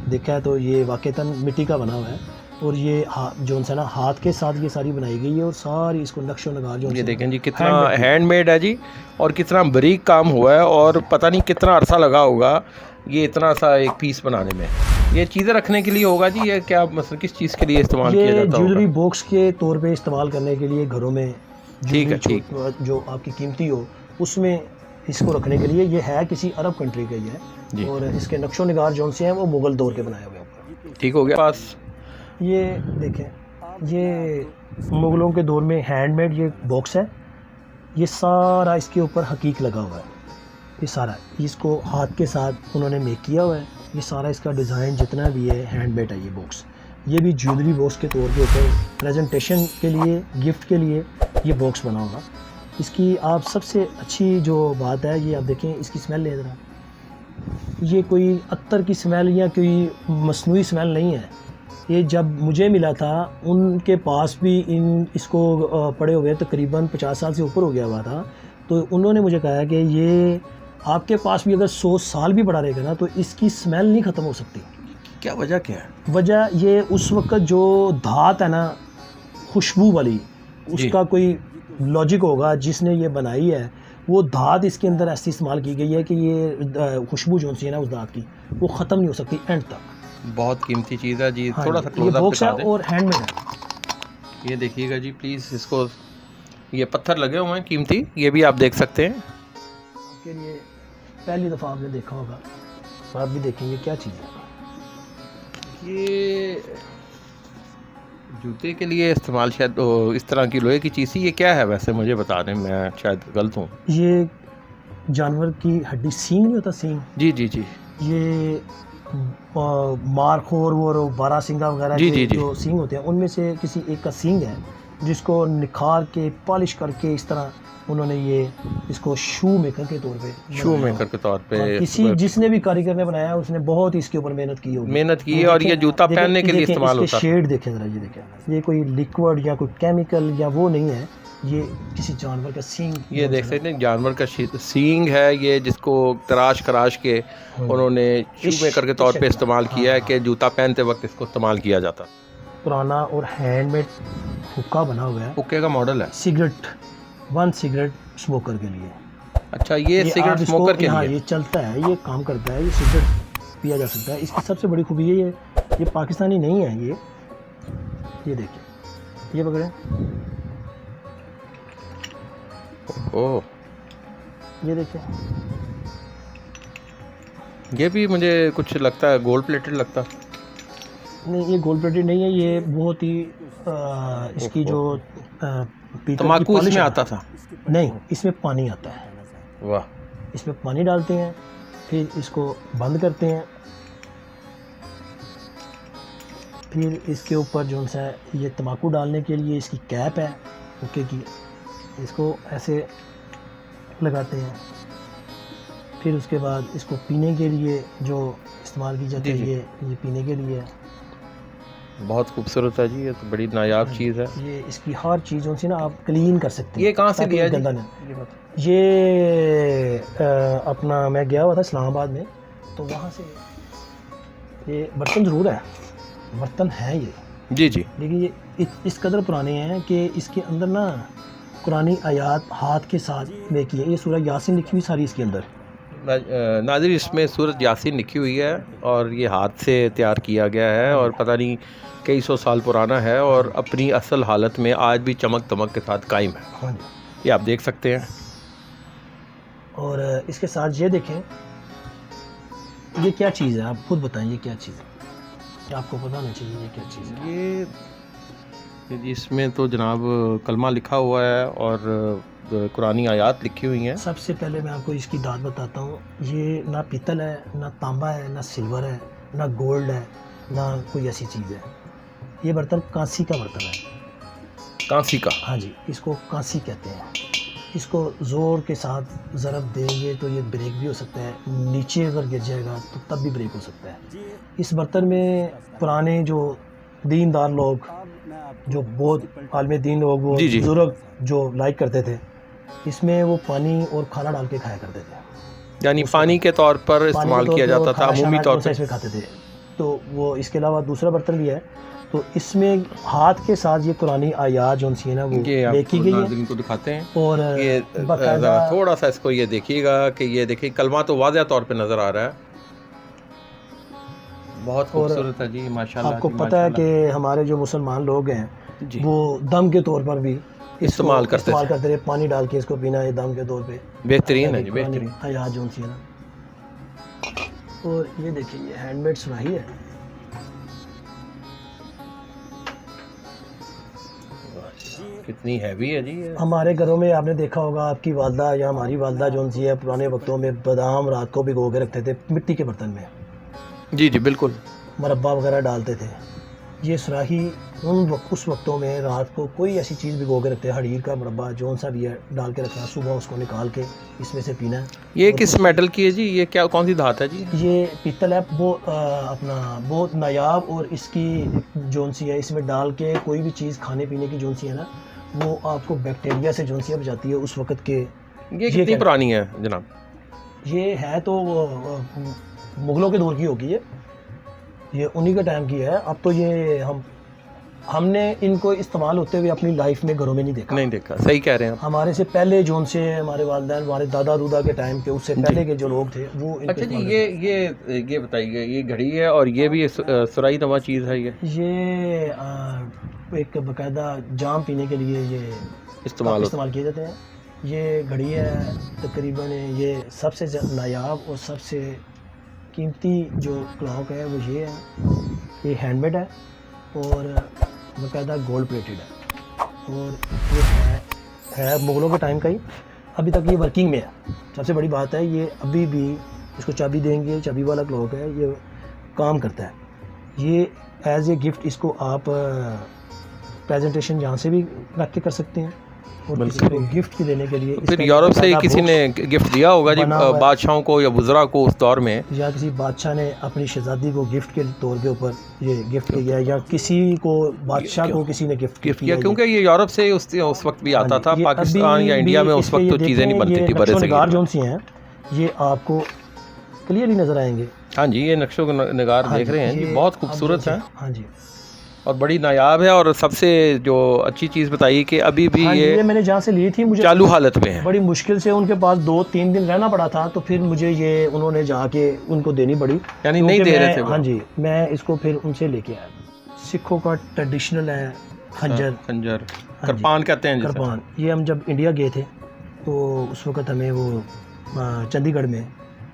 देखा है, तो ये वाकईतन मिट्टी का बना हुआ है। और ये जो है ना हाथ के साथ ये सारी बनाई गई है, और सारी इसको नक्शो नगार जो ये देखें जी, कितना हैंडमेड है जी, और कितना बारीक काम हुआ है। और पता नहीं कितना अरसा लगा होगा ये इतना सा एक पीस बनाने में। ये चीज़ें रखने के लिए होगा जी, ये क्या मतलब किस चीज़ के लिए इस्तेमाल किया जाता है? ज्वेलरी बॉक्स के तौर पे इस्तेमाल करने के लिए घरों में, ठीक है, ठीक, जो आपकी कीमती हो उसमें इसको रखने के लिए। ये है किसी अरब कंट्री का ही है, और इसके नक्शो निगार जो से हैं वो मुग़ल दौर के बनाए हुए हैं। ठीक हो गया पास। ये देखें, ये मुग़लों के दौर में हैंडमेड ये बॉक्स है। ये सारा इसके ऊपर हकीक लगा हुआ है, ये सारा इसको हाथ के साथ उन्होंने मेक किया हुआ है। ये सारा इसका डिज़ाइन जितना भी है हैंडमेड है ये बॉक्स। ये भी ज्वेलरी बॉक्स के तौर के ऊपर प्रेजेंटेशन के लिए, गिफ्ट के लिए ये बॉक्स बना होगा। इसकी आप सबसे अच्छी जो बात है, ये आप देखें इसकी स्मेल ले ज़रा। ये कोई अत्तर की स्मेल या कोई मसनूई स्मेल नहीं है। ये जब मुझे मिला था उनके पास भी इसको पड़े हुए तकरीबन 50 साल से ऊपर हो गया हुआ था। तो उन्होंने मुझे कहा कि ये आपके पास भी अगर 100 साल भी पड़ा रहेगा ना, तो इसकी स्मेल नहीं ख़त्म हो सकती। क्या वजह क्या है? वजह ये उस वक्त जो धात है ना खुशबू वाली, उसका कोई लॉजिक होगा जिसने ये बनाई है। वो धात इसके अंदर ऐसी इस्तेमाल की गई है कि ये खुशबू जो सी है ना उस धात की, वो ख़त्म नहीं हो सकती एंड तक। बहुत कीमती चीज़ है जी। हाँ, थोड़ा सा ये क्लोज अप बॉक्स है दिखा दें। और हैंडमेड है। ये देखिएगा जी प्लीज़, इसको ये पत्थर लगे हुए हैं कीमती, ये भी आप देख सकते हैं। आपके लिए पहली दफ़ा आपने देखा होगा, तो आप भी देखेंगे क्या चीज़ है। ये जूते के लिए इस्तेमाल शायद इस तरह की लोहे की चीज़ थी। ये क्या है वैसे, मुझे बता दें, मैं शायद गलत हूँ। ये जानवर की हड्डी, सींग नहीं होता सींग? जी जी जी। ये मारखोर और बारहसिंगा वगैरह के जो सींग होते हैं उनमें से किसी एक का सींग है, जिसको निखार के पॉलिश करके इस तरह उन्होंने ये इसको शू मेकर के तौर पे किसी जिसने भी कारीगर ने बनाया उसने बहुत इसके ऊपर मेहनत की होगी। और ये जूता पहनने के लिए इस्तेमाल होता है। शेड देखें जरा, ये देखें, ये कोई लिक्विड या कोई केमिकल या वो नहीं है, ये किसी जानवर का सींग। ये देख सकते हैं जानवर का सींग है ये, जिसको तराश के उन्होंने शू मेकर के तौर पे इस्तेमाल किया है कि जूता पहनते वक्त इसको इस्तेमाल किया जाता। पुराना और हैंडमेड हुक्का बना हुआ है। हुक्के का मॉडल है, वन सिगरेट स्मोकर के लिए। अच्छा, ये सिगरेट स्मोकर के लिए ये चलता है, ये काम करता है, ये सिगरेट पिया जा सकता है। इसकी सबसे बड़ी खूबी ये पाकिस्तानी नहीं है। ये देखिए, ये पकड़े, ओह, ये देखिए, ये भी मुझे कुछ लगता है गोल्ड प्लेटेड लगता। नहीं, ये गोल्ड प्लेटेड नहीं है। ये बहुत ही इसकी जो तम्बाकू इसमें आता था? नहीं, इसमें पानी आता है। वाह। इसमें पानी डालते हैं, फिर इसको बंद करते हैं, फिर इसके ऊपर जो सा ये तम्बाकू डालने के लिए इसकी कैप है हुक्के की, इसको ऐसे लगाते हैं। फिर उसके बाद इसको पीने के लिए जो इस्तेमाल की जाती है, ये पीने के लिए। बहुत खूबसूरत है जी, ये तो बड़ी नायाब चीज़ है। ये इसकी हर चीज़ों से ना आप क्लीन कर सकते हैं। ये कहाँ से लिया गंदा नहीं। ये अपना मैं गया हुआ था इस्लामाबाद में, तो वहाँ से ये बर्तन ज़रूर है, बर्तन है ये। जी जी। लेकिन ये इस कदर पुराने हैं कि इसके अंदर ना कुरानी आयात हाथ के साथ में की है। ये सूरह यासीन लिखी हुई सारी इसके अंदर। नाज़रीन, इसमें सूरत यासीन लिखी हुई है और ये हाथ से तैयार किया गया है और पता नहीं कई सौ साल पुराना है और अपनी असल हालत में आज भी चमक दमक के साथ कायम है। हाँ जी। ये आप देख सकते हैं। और इसके साथ ये देखें, ये क्या चीज़ है, आप खुद बताएं ये क्या चीज़ है, क्या आपको पता होना चाहिए ये क्या चीज़ है। ये इसमें तो जनाब कलमा लिखा हुआ है और कुरानी आयात लिखी हुई हैं। सबसे पहले मैं आपको इसकी दाद बताता हूँ। ये ना पीतल है, ना तांबा है, ना सिल्वर है, ना गोल्ड है, ना कोई ऐसी चीज़ है। ये बर्तन कांसी का बर्तन है। कांसी का? हाँ जी, इसको कांसी कहते हैं। इसको ज़ोर के साथ ज़रब देंगे तो ये ब्रेक भी हो सकता है, नीचे अगर गिर जाएगा तो तब भी ब्रेक हो सकता है। इस बर्तन में पुराने जो दीनदार लोग, जो बहुत आलिम दीन लोग, वो जी जी। बुजुर्ग जो लाइक करते थे, इसमें वो पानी और खाना डाल के खाया करते थे। यानी पानी के तौर पर इस्तेमाल किया जाता था, अमूमी तौर पर इसमें खाते थे। तो वो इसके अलावा दूसरा बर्तन भी है, तो इसमें हाथ के साथ ये कुरानी आयात जो सी है ना वो लिखी गई है। इनको दिखाते हैं और ये ज़रा थोड़ा सा इसको ये देखिएगा कि ये देखिए कलमा तो वाज़ह तौर पे नज़र आ रहा है। बहुत खूबसूरत है जी, माशाल्लाह। आपको पता है कि हमारे जो मुसलमान लोग हैं वो दम के तौर पर भी इस्तेमाल करते थे। पानी डाल के इसको पीना, ये दम के तौर पे बेहतरीन है जी, बेहतरीन आयात जो सी है ना। और ये देखिए, ये हैंडमेड सुराही है। कितनी हैवी है जी ये। हमारे घरों में आपने देखा होगा, आपकी वालदा या हमारी वालदा जो सी है, पुराने वक्तों में बादाम रात को भिगो के रखते थे मिट्टी के बर्तन में। जी जी बिल्कुल। मरब्बा वगैरह डालते थे। ये सुराही उस वक्तों में रात को कोई ऐसी चीज़ भिगो के रखते हैं, हरीर का मुरब्बा जो सा भी है डाल के रखना, सुबह उसको निकाल के इसमें से पीना है। ये किस मेटल की है जी? ये क्या, कौन सी धात है जी? ये पीतल है। वो अपना बहुत नायाब, और इसकी जोन सी है, इसमें डाल के कोई भी चीज़ खाने पीने की जोन सी है ना, वो आपको बैक्टीरिया से जोन सी है बचाती है उस वक़्त के। ये कितनी पुरानी है जनाब? ये है तो मुग़लों के दौर की होगी, ये उन्हीं के टाइम की है। अब तो ये हमने इनको इस्तेमाल होते हुए अपनी लाइफ में घरों में नहीं देखा। सही कह रहे हैं आप। हमारे से पहले जोन से हमारे वालिदैन, हमारे दादा दूदा के टाइम पे, उससे पहले के जो लोग थे वो अच्छा जी, ये बताइए, ये घड़ी है और ये भी सुराही नमा चीज़ है? ये एक बाकायदा जाम पीने के लिए ये इस्तेमाल किए जाते हैं। ये घड़ी है तकरीबन, ये सबसे नायाब और सबसे कीमती जो क्लॉक है वो ये है। ये हैंडमेड है और बाकायदा गोल्ड प्लेटेड है, और ये है मुग़लों के टाइम का ही। अभी तक ये वर्किंग में है। सबसे बड़ी बात है, ये अभी भी इसको चाबी देंगे, चाबी वाला क्लॉक है, ये काम करता है। ये एज ए गिफ्ट इसको आप प्रेजेंटेशन यहाँ से भी रख के कर सकते हैं, और किसी को गिफ्ट के देने के लिए। फिर यूरोप से किसी ने गिफ्ट दिया होगा जी बादशाहों को या वुज़रा को उस दौर में, या किसी बादशाह ने अपनी शहजादी को गिफ्ट के तौर के ऊपर ये गिफ्ट किया, या किसी को बादशाह को किसी ने गिफ्ट किया, क्योंकि ये यूरोप से उस वक्त भी आता था। पाकिस्तान या इंडिया में उस वक्त तो चीज़ें नहीं बनती थी बड़े से। जो सी हैं ये आपको क्लियरली नज़र आएंगे। हाँ जी, ये नक्शो नगार देख रहे हैं जी, बहुत खूबसूरत है। हाँ जी, और बड़ी नायाब है। और सबसे जो अच्छी चीज़ बताइए कि अभी भी ये मैंने जहाँ से ली थी, मुझे चालू हालत में है। बड़ी मुश्किल से उनके पास 2-3 दिन रहना पड़ा था, तो फिर मुझे ये उन्होंने जाके उनको देनी पड़ी, यानी नहीं दे रहे थे। हाँ जी, मैं इसको फिर उनसे लेके आया। सिखों का ट्रेडिशनल है खंजर, कृपान कहते हैं। कृपान, ये हम जब इंडिया गए थे तो उस वक़्त हमें वो चंडीगढ़ में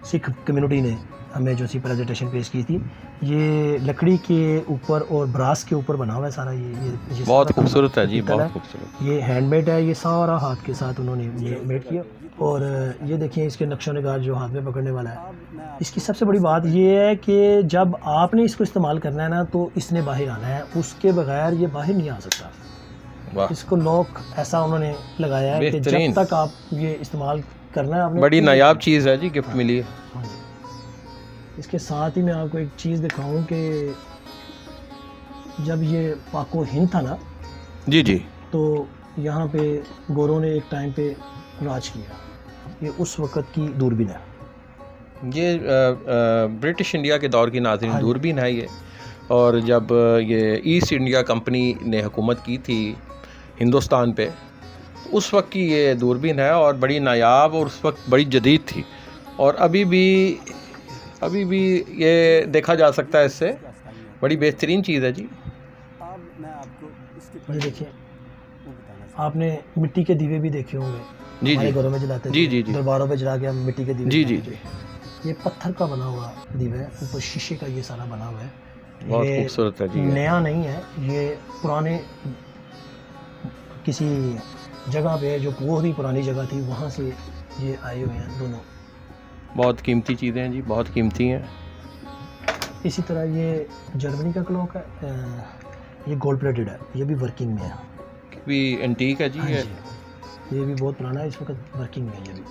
सिख कम्युनिटी ने हमें जो सी प्रेजेंटेशन पेश की थी। ये लकड़ी के ऊपर और ब्रास के ऊपर बना हुआ है सारा। ये बहुत खूबसूरत है जी, बहुत खूबसूरत। ये हैंडमेड है, ये सारा हाथ के साथ उन्होंने ये मेड किया। और ये देखिए इसके नक्शो निगार जो हाथ में पकड़ने वाला है। इसकी सबसे बड़ी बात ये है कि जब आपने इसको इस्तेमाल करना है ना, तो इसने बाहर आना है, उसके बगैर ये बाहर नहीं आ सकता। इसको लॉक ऐसा उन्होंने लगाया है कि जब तक आप ये इस्तेमाल करना है आपने। बड़ी नायाब चीज़ है जी, गिफ्ट मिली है। इसके साथ ही मैं आपको एक चीज़ दिखाऊं कि जब ये पाको हिंद था ना जी, तो यहाँ पे गोरों ने एक टाइम पे राज किया। ये उस वक़्त की दूरबीन है। ये ब्रिटिश इंडिया के दौर की नाज़रीन दूरबीन है ये। और जब ये ईस्ट इंडिया कंपनी ने हुकूमत की थी हिंदुस्तान पे, उस वक्त की ये दूरबीन है और बड़ी नायाब और उस वक्त बड़ी जदीद थी। और अभी भी ये देखा जा सकता है, इससे बड़ी बेहतरीन चीज़ है जी। ये देखिए, आपने मिट्टी के दीवे भी देखे होंगे, जी हमारे जी घरों में जलाते थे, जी जी जी दरबारों पे जला के हम मिट्टी के दीवे जी जी जलाते जी थे। ये पत्थर का बना हुआ दीवा है, ऊपर शीशे का ये सारा बना हुआ है। बहुत ये खूबसूरत है जी। नया नहीं है, ये पुराने किसी जगह पे जो बहुत ही पुरानी जगह थी वहाँ से ये आए हुए हैं दोनों। बहुत कीमती चीज़ें हैं जी, बहुत कीमती हैं। इसी तरह ये जर्मनी का क्लॉक है, ये गोल्ड प्लेटेड है, ये भी वर्किंग में है। भी एंटीक है जी। हाँ ये जी, ये भी बहुत पुराना है, इस वक्त वर्किंग में है ये भी।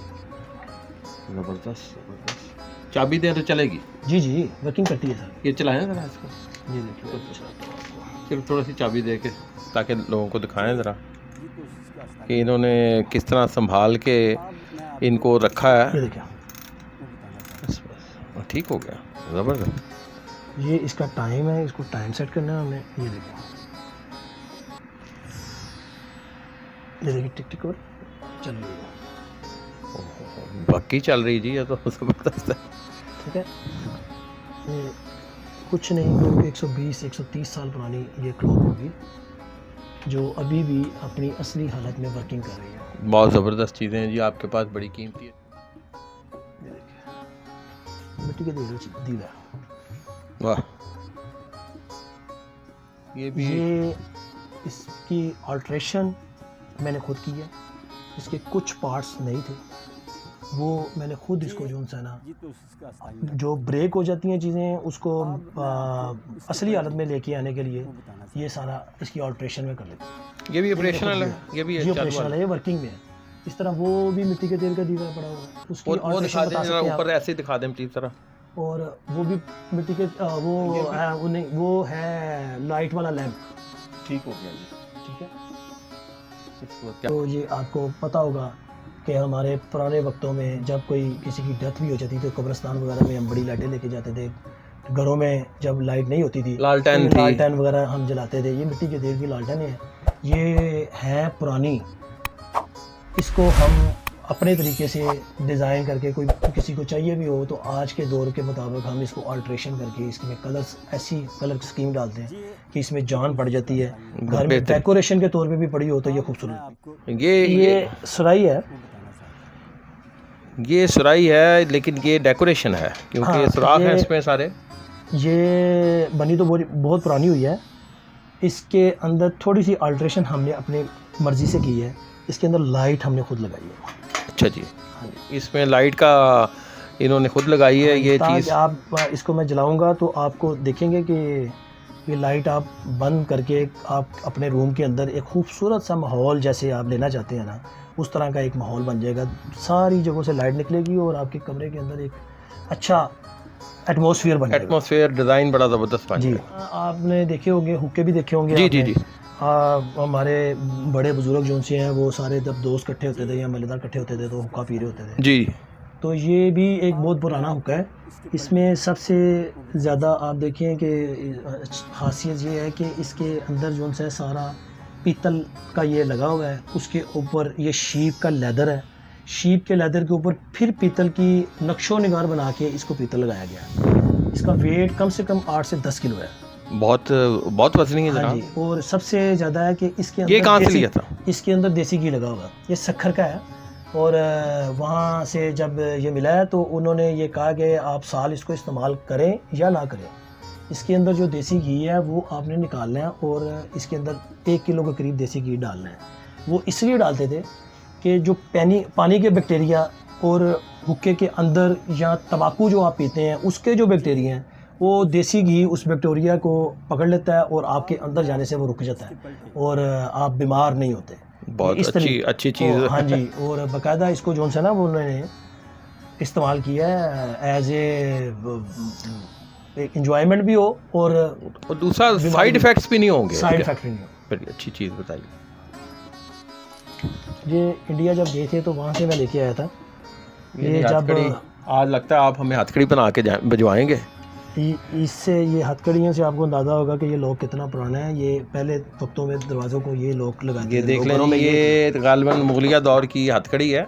ज़बरदस्त। चाबी दें तो चलेगी? जी जी, वर्किंग करती है सर। ये चलाएं ज़रा इसको, ये देखिए, सिर्फ थोड़ी सी चाबी दे के, ताकि लोगों को दिखाएं ज़रा कि इन्होंने किस तरह संभाल के इनको रखा ये है। देखिए, बस ठीक हो गया, ज़बरदस्त। ये इसका टाइम है, इसको टाइम सेट करना है हमने। ये देखिए, ये देखिए टिक टिक और चल रही है, बाकी चल रही जी, ये तो ज़बरदस्त है। ठीक है। ये कुछ नहीं तो 120-130 साल पुरानी ये क्लॉक होगी, जो अभी भी अपनी असली हालत में वर्किंग कर रही है। बहुत ज़बरदस्त चीज़ें हैं जी आपके पास, बड़ी कीमती है। ये देखिए, मिट्टी के दीवा। वाह, ये भी ये इसकी अल्ट्रेशन मैंने खुद की है, इसके कुछ पार्ट्स नहीं थे, वो मैंने खुद इसको जो है ना, जो ब्रेक हो जाती हैं चीज़ें उसको असली हालत में लेके आने के लिए ये सारा इसकी अल्ट्रेशन में कर लेते। ये भी ऑपरेशनल है, ये भी ये ऑपरेशनल है, ये वर्किंग में है। इस तरह वो भी मिट्टी के तेल का दीवा पड़ा हुआ है, उसकी वो अल्ट्रेशन दिखा बता दें सकते हैं आप। ऊपर, ऐसे ही दिखा दें प्लीज तरह। और वो भी मिट्टी के वो है लाइट वाला लैंप। ठीक हो गया जी, ठीक है। क्या तो ये आपको पता होगा कि हमारे पुराने वक्तों में जब कोई किसी की डेथ भी हो जाती तो कब्रिस्तान वगैरह में हम बड़ी लाइटें लेके जाते थे। घरों में जब लाइट नहीं होती थी लालटेन तो थी। लालटेन वगैरह हम जलाते थे। ये मिट्टी के तेल की लालटेन है, ये है पुरानी। इसको हम अपने तरीके से डिज़ाइन करके, कोई किसी को चाहिए भी हो तो आज के दौर के मुताबिक हम इसको अल्ट्रेशन करके इसमें कलर्स, ऐसी कलर स्कीम डालते हैं कि इसमें जान पड़ जाती है। घर में डेकोरेशन के तौर पे भी पड़ी हो तो ये खूबसूरत। ये सुराही है, ये सुराही है, लेकिन ये डेकोरेशन है क्योंकि हाँ, सुराख है इसमें सारे। ये बनी तो बहुत पुरानी हुई है। इसके अंदर थोड़ी सी अल्ट्रेशन हमने अपनी मर्ज़ी से की है। इसके अंदर लाइट हमने खुद लगाई है। अच्छा जी, इसमें लाइट का इन्होंने खुद लगाई है। ये चीज़ आप इसको मैं जलाऊंगा तो आपको देखेंगे कि ये लाइट आप बंद करके आप अपने रूम के अंदर एक खूबसूरत सा माहौल, जैसे आप लेना चाहते हैं ना, उस तरह का एक माहौल बन जाएगा। सारी जगहों से लाइट निकलेगी और आपके कमरे के अंदर एक अच्छा एटमॉस्फेयर बन जाएगा। एटमॉस्फेयर डिज़ाइन बड़ा ज़बरदस्त बन जी। जाएगा। आपने देखे होंगे, हुक्के भी देखे होंगे जी आपने। जी जी। हमारे बड़े बुजुर्ग जो से हैं वो सारे जब दोस्त इकट्ठे होते थे या मलेदार इकट्ठे होते थे तो हुक्का पी रहे होते थे। जी। तो ये भी एक बहुत पुराना हुक्का है। इसमें सबसे ज़्यादा आप देखें कि खासियत ये है कि इसके अंदर जो है सारा पीतल का ये लगा हुआ है। उसके ऊपर ये शीप का लेदर है, शीप के लेदर के ऊपर फिर पीतल की नक्शो निगार बना के इसको पीतल लगाया गया है। इसका वेट कम से कम 8 से 10 किलो है। बहुत वजनी है हाँ जनाब। जी। और सबसे ज़्यादा है कि इसके अंदर ये कहाँ से लिया था? इसके अंदर देसी घी लगा हुआ है, ये सक्खर का है। और वहाँ से जब ये मिला है तो उन्होंने ये कहा कि आप साल इसको इस्तेमाल करें या ना करें, इसके अंदर जो देसी घी है वो आपने निकालना है और इसके अंदर 1 किलो के करीब देसी घी डालना है। वो इसलिए डालते थे कि जो पानी के बैक्टीरिया और हुक्के के अंदर या तंबाकू जो आप पीते हैं उसके जो बैक्टीरिया हैं, वो देसी घी उस बैक्टीरिया को पकड़ लेता है और आपके अंदर जाने से वो रुक जाता है और आप बीमार नहीं होते। बहुत अच्छी चीज़। हाँ जी। और बाकायदा इसको जो है ना वो उन्होंने इस्तेमाल किया है एज ए इंजॉयमेंट भी हो और दूसरा साइड इफ़ेक्ट्स भी नहीं होंगे। साइड इफेक्ट नहीं हो। बड़ी अच्छी चीज़ बताइए। ये इंडिया जब गए थे तो वहाँ से मैं लेके आया था। ये जब आज लगता है आप हमें हथकड़ी बना के बजवाएंगे। इससे ये हथकड़ियों से आपको अंदाज़ा होगा कि ये लॉक कितना पुराना है। ये पहले वक्तों में दरवाज़ों को ये लॉक लगाते ये थे देख लोग लें घरों जी, में। ये गालिबन मुगलिया दौर की हथकड़ी है।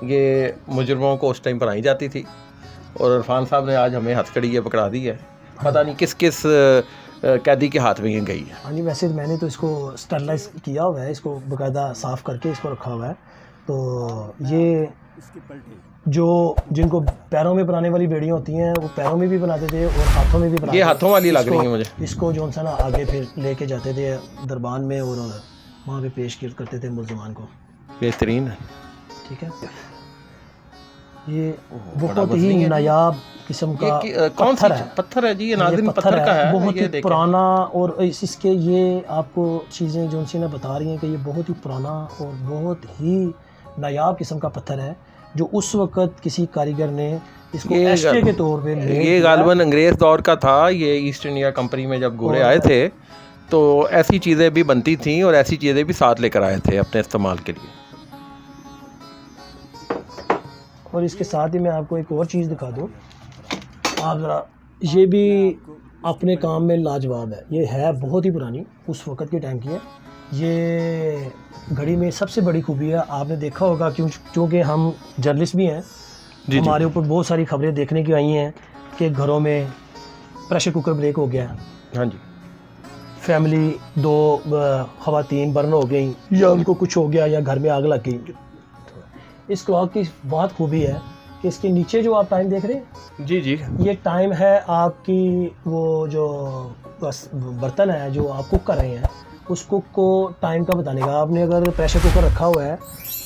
ये मुजरमों को उस टाइम पहनाई जाती थी और इरफान साहब ने आज हमें हथकड़ी ये पकड़ा दी है। पता नहीं किस किस कैदी के हाथ में ये गई है। हाँ जी, वैसे मैंने तो इसको स्टरलाइज किया हुआ है, इसको बाकायदा साफ़ करके इसको रखा हुआ है। तो ये जो जिनको पैरों में बनाने वाली बेड़ियाँ होती हैं वो पैरों में भी बनाते थे और हाथों में भी बनाते थे। ये हाथों वाली लग रही है मुझे। इसको जो सा ना आगे फिर लेके जाते थे दरबार में और वहाँ पे पेश करते थे मुल्ज़मान को। बेहतरीन है। ठीक है, ये बहुत ही नायाब किस्म का कौन सा पत्थर है जी? ये नाज़रीन पत्थर का है, बहुत ही पुराना। और इसके ये आपको चीज़ें जो उनसे ना बता रही हैं कि ये बहुत ही पुराना और बहुत ही नायाब किस्म का पत्थर है जो उस वक़्त किसी कारीगर ने इसको एस्ट्रे के तौर पे ये गालिबन अंग्रेज़ दौर का था। ये ईस्ट इंडिया कंपनी में जब गोरे आए थे तो ऐसी चीज़ें भी बनती थीं और ऐसी चीज़ें भी साथ लेकर आए थे अपने इस्तेमाल के लिए। और इसके साथ ही मैं आपको एक और चीज़ दिखा दूँ, आप ज़रा, ये भी अपने काम में लाजवाब है। ये है बहुत ही पुरानी, उस वक़्त के टाइम की है। ये घड़ी में सबसे बड़ी खूबी है, आपने देखा होगा क्योंकि हम जर्नलिस्ट भी हैं, हमारे ऊपर बहुत सारी खबरें देखने की आई हैं कि घरों में प्रेशर कुकर ब्रेक हो गया। हाँ जी, फैमिली 2 ख़वातीन बर्न हो गई या उनको कुछ हो गया या घर में आग लग गई। इस क्लॉक की बहुत खूबी है कि इसके नीचे जो आप टाइम देख रहे हैं, जी जी, ये टाइम है आपकी वो जो बर्तन है जो आप कुक कर रहे हैं उस कुक को टाइम का बताने का। आपने अगर प्रेशर कुकर रखा हुआ है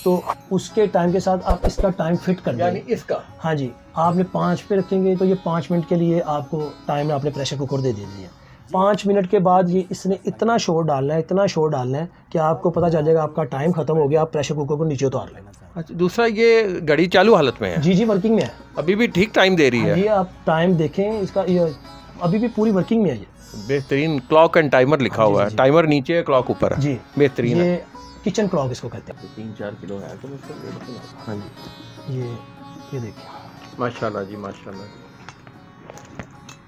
तो उसके टाइम के साथ आप इसका टाइम फिट कर दें, यानी इसका। हाँ जी, आपने 5 पे रखेंगे तो ये 5 मिनट के लिए आपको टाइम आपने प्रेशर कुकर दे दिया। 5 मिनट के बाद ये इसने इतना शोर डालना है, इतना शोर डालना है कि आपको पता चल जाएगा आपका टाइम ख़त्म हो गया, आप प्रेशर कुकर को नीचे उतार लेना। अच्छा, दूसरा ये घड़ी चालू हालत में है? जी जी, वर्किंग में है, अभी भी ठीक टाइम दे रही है। ये आप टाइम देखें इसका, ये अभी भी पूरी वर्किंग में है। ये बेहतरीन क्लॉक एंड टाइमर लिखा हुआ है। टाइमर नीचे है, क्लॉक ऊपर है जी, बेहतरीन है। ये किचन क्लॉक इसको कहते हैं। 3-4 किलो है तो हाँ जी, ये देखिए माशाल्लाह जी, माशाल्लाह,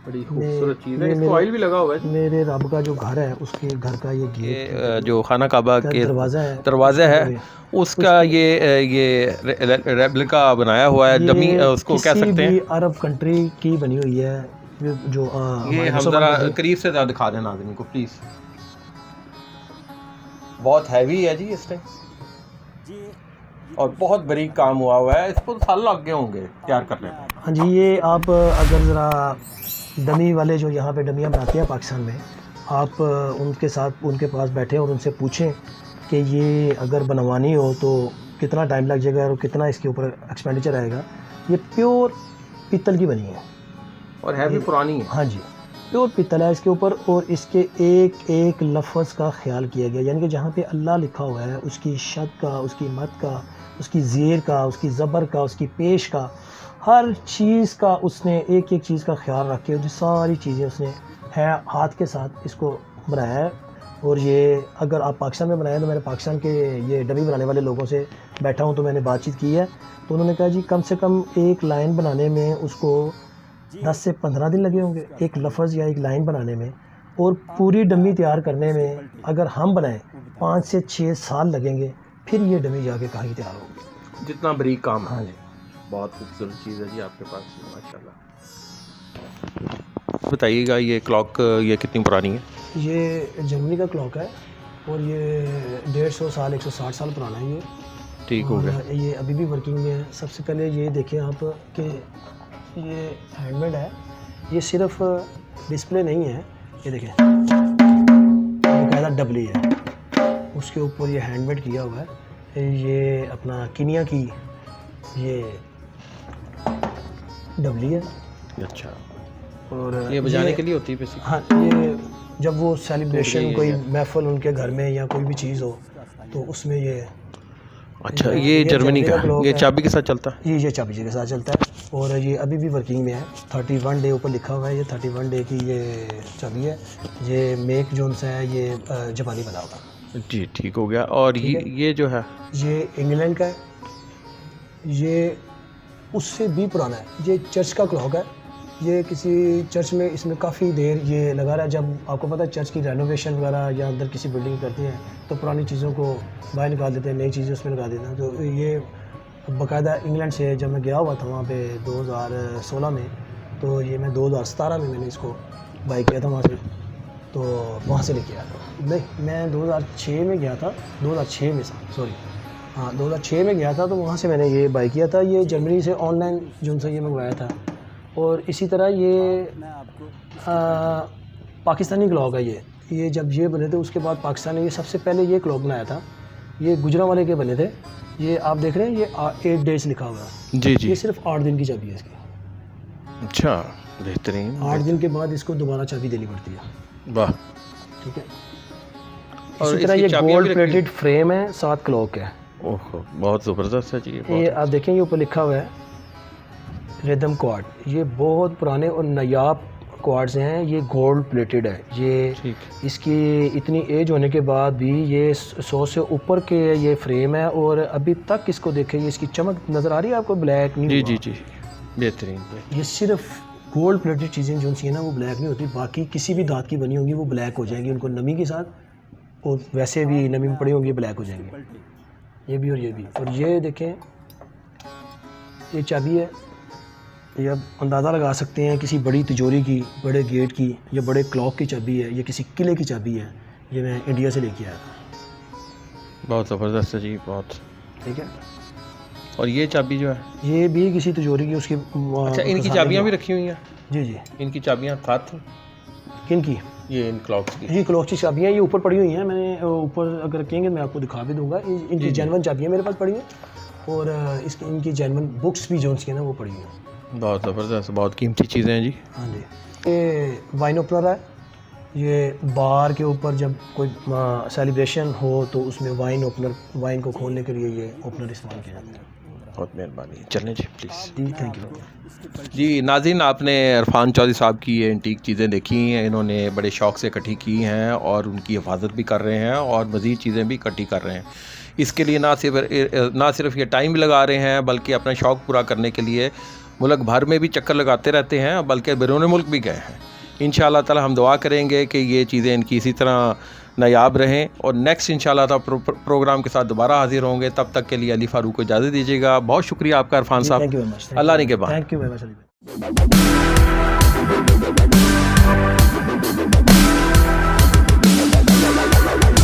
बड़ी खूबसूरत चीज़ है। इसको ऑयल भी लगा हुआ है। मेरे रब का जो घर है उसके घर का ये गेट, जो खाना काबा के दरवाज़ा है उसका ये रेप्लिका बनाया हुआ है, डमी उसको कह सकते हैं। अरब कंट्री की बनी हुई है जो ये हम ज़रा करीब से दिखा दें नाज़रीन को प्लीज़। बहुत हैवी है जी इस टाइम और बहुत बारीक काम हुआ है। इसको तो साल लग गए होंगे तैयार करने में। हाँ जी, ये आप अगर ज़रा डमी वाले जो यहाँ पे डमियाँ बनाते हैं पाकिस्तान में, आप उनके साथ उनके पास बैठें और उनसे पूछें कि ये अगर बनवानी हो तो कितना टाइम लग जाएगा और कितना इसके ऊपर एक्सपेंडिचर आएगा। ये प्योर पीतल की बनी है और है भी पुरानी है। हाँ जी, प्योर पीतल है इसके ऊपर और इसके एक एक लफ्ज़ का ख्याल किया गया, यानी कि जहाँ पे अल्लाह लिखा हुआ है उसकी शद का, उसकी मत का, उसकी ज़ेर का, उसकी ज़बर का, उसकी पेश का, हर चीज़ का उसने एक एक चीज़ का ख्याल रख के जो सारी चीज़ें उसने है हाथ के साथ इसको बनाया है। और ये अगर आप पाकिस्तान में बनाए तो मैंने पाकिस्तान के ये डमी बनाने वाले लोगों से बैठा हूँ तो मैंने बातचीत की है, तो उन्होंने कहा जी कम से कम एक लाइन बनाने में उसको 10 से 15 दिन लगे होंगे, एक लफ्ज़ या एक लाइन बनाने में। और पूरी डमी तैयार करने में अगर हम बनाएं 5 से 6 साल लगेंगे, फिर ये डमी जाके कहाँ की तैयार होगी। जितना बारीक काम। हाँ जी, बहुत खूबसूरत चीज़ है जी आपके पास, माशाल्लाह। बताइएगा ये क्लॉक ये कितनी पुरानी है? ये जर्मनी का क्लॉक है और ये 150 साल 160 साल पुराना है ये। ठीक हो गया। ये अभी भी वर्किंग में है। सबसे पहले ये देखें आप कि ये हैंडमेड है, ये सिर्फ डिस्प्ले नहीं है, ये देखें बाकायदा डबली है, उसके ऊपर ये हैंडमेड किया हुआ है। ये अपना कीनिया की ये डबली है। अच्छा, और ये बजाने के लिए होती है बेसिकली? हाँ, ये जब वो सेलिब्रेशन कोई महफिल उनके घर में या कोई भी चीज़ हो तो उसमें ये। अच्छा, ये जर्मनी का, ये चाबी के साथ चलता है? ये चाबी के साथ चलता है और ये अभी भी वर्किंग में है। 31 डे ऊपर लिखा हुआ है, ये 31 डे की ये चाबी है। ये मेक जोन सा है, ये जापानी बना हुआ। जी, ठीक हो गया। और ये जो है ये इंग्लैंड का है, ये उससे भी पुराना है। ये चर्च का क्लॉक है ये किसी चर्च में, इसमें काफ़ी देर ये लगा रहा है। जब आपको पता है चर्च की रेनोवेशन वगैरह या अंदर किसी बिल्डिंग करते हैं तो पुरानी चीज़ों को बाहर निकाल देते हैं, नई चीज़ें उसमें लगा देते हैं। तो ये बाकायदा इंग्लैंड से जब मैं गया हुआ था वहाँ पे 2016 में, तो ये मैं 2017 में मैंने इसको बाई किया था वहाँ से, तो वहाँ से लेके आया था। नहीं, मैं 2006 में गया था, 2006 में सॉरी, हाँ 2006 में गया था, तो वहाँ से मैंने ये बाई किया था। ये जर्मनी से ऑनलाइन जो से ये मंगवाया था। और इसी तरह ये पाकिस्तानी क्लॉक है। ये जब ये बने थे उसके बाद पाकिस्तान ने ये सबसे पहले ये क्लॉक बनाया था। ये गुजरांवाले के बने थे। ये आप देख रहे हैं, ये 8 डेज़ लिखा हुआ है। जी जी। ये सिर्फ 8 दिन की चाबी है इसकी। अच्छा, बेहतरीन। 8 दिन के बाद इसको दोबारा चाबी देनी पड़ती है। वाह। ठीक है। और इसी तरह ये गोल्ड प्लेटेड फ्रेम है, 7 क्लॉक है। ओहो, बहुत ज़बरदस्त है जी। ये आप देखें, ये ऊपर लिखा हुआ है रिदम क्वाड। ये बहुत पुराने और नायाब क्वाड्स हैं। ये गोल्ड प्लेटेड है। ये इसकी इतनी एज होने के बाद भी ये 100 से ऊपर के ये फ्रेम है, और अभी तक इसको देखें, ये इसकी चमक नज़र आ रही है आपको, ब्लैक नहीं। जी जी जी, बेहतरीन। ये सिर्फ गोल्ड प्लेटेड चीज़ें जो सी है ना वो ब्लैक नहीं होती। बाकी किसी भी धात की बनी होंगी वो ब्लैक हो जाएंगी, उनको नमी के साथ, और वैसे भी नमी में पड़ी होंगी ब्लैक हो जाएंगी। ये भी और ये भी। और ये देखें, ये चाबी है। ये आप अंदाज़ा लगा सकते हैं किसी बड़ी तिजोरी की, बड़े गेट की, या बड़े क्लॉक की चाबी है, या किसी किले की चाबी है। ये मैं इंडिया से लेके आया था। बहुत ज़बरदस्त है जी, बहुत। ठीक है। और ये चाबी जो है, ये भी किसी तिजोरी की, उसकी अच्छा, इनकी चाबियाँ भी रखी हुई हैं? जी जी। इनकी चाबियाँ साथ थी? किन की? ये इन क्लॉक्स की। ये क्लॉक की चाबियाँ ये ऊपर पड़ी हुई हैं। मैंने ऊपर अगर कहेंगे मैं आपको दिखा भी दूंगा। इनकी जेन्युइन चाबियाँ मेरे पास पड़ी हैं, और इनकी जेन्युइन बुक्स भी जो सी है ना वो पड़ी हुई हैं। बहुत ज़बरदस्त, बहुत कीमती चीज़ें हैं जी। हाँ जी। ये वाइन ओपनर है। ये बार के ऊपर जब कोई सेलिब्रेशन हो तो उसमें वाइन ओपनर, वाइन को खोलने के लिए ये ओपनर इस्तेमाल किया जाता है। बहुत मेहरबानी, चलें जी प्लीज़। जी थैंक यू। जी नाज़रीन, आपने इरफान चौधरी साहब की ये एंटीक चीज़ें देखी हैं। इन्होंने बड़े शौक़ से इकट्ठी की हैं और उनकी हिफाजत भी कर रहे हैं और मज़ीद चीज़ें भी इकट्ठी कर रहे हैं। इसके लिए ना सिर्फ ये टाइम भी लगा रहे हैं, बल्कि अपना शौक़ पूरा करने के लिए मुल्क भर में भी चक्कर लगाते रहते हैं, बल्कि बैरून मुल्क भी गए हैं। इंशाअल्लाह ताला हम दुआ करेंगे कि ये चीज़ें इनकी इसी तरह नायाब रहें, और नेक्स्ट इंशाअल्लाह ताला प्रोग्राम के साथ दोबारा हाजिर होंगे। तब तक के लिए अली फ़ारूक को इजाज़त दीजिएगा। बहुत शुक्रिया आपका इरफान साहब। Thank you very much. Allah ने के बाद। Thank you very much.